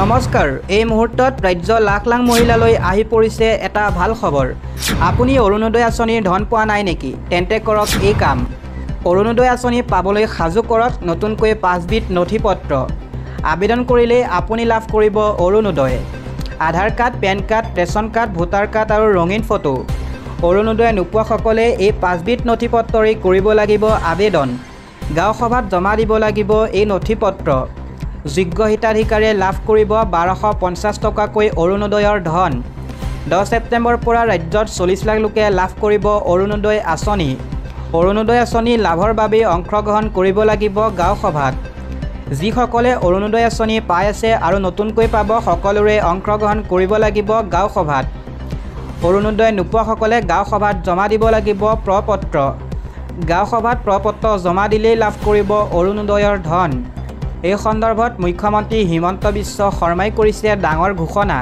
নমস্কাৰ এই মুহূৰ্তত ৰাজ্য লাখ লাখ মহিলালৈ আহি পৰিছে এটা ভাল খবৰ আপুনি অৰুণোদয় আঁচনিৰ ধন পোৱা নাই নেকি তেন্তে কৰক এই কাম অৰুণোদয় আঁচনি পাবলৈ সাজু কৰক নতুনকৈ 5 বিধ নথিপত্ৰ আবেদন কৰিলে আপুনি লাভ কৰিব Arunodoi Aadhaar card PAN card ration card voter card আৰু ৰঙীন ফটো অৰুণোদয় নোপোৱাসকলে এই 5 বিধ নথিপত্ৰই কৰিব লাগিব আবেদন গাঁও সভাত জমা দিব লাগিব এই নথিপত্ৰ যোগ্য হিতাধিকাৰীয়ে লাভ কৰিব 1250 টকাকৈ অৰুণোদয়ৰ ধন 10 ছেপ্টেম্বৰৰ পৰা ৰাজ্যত 40 লাখ লোকে লাভ কৰিব অৰুণোদয় আঁচনি লাভৰ বাবে অংশগ্ৰহণ কৰিব লাগিব গাঁও সভাত যিসকলে অৰুণোদয় আঁচনি পাই আছে আৰু নতুনকৈ পাব সকলোৰে অংশগ্ৰহণ কৰিব লাগিব গাঁও সভাত অৰুণোদয় নোপোৱাসকলে গাঁও সভাত জমা দিব লাগিব প্ৰপত্ৰ গাঁও সভাত প্ৰপত্ৰ জমা দিলেই লাভ কৰিব অৰুণোদয়ৰ ধন এই সন্দৰ্ভত মুখ্যমন্ত্ৰী হিমন্ত বিশ্ব শৰ্মাই কৰিছে ডাঙৰ ঘোষণা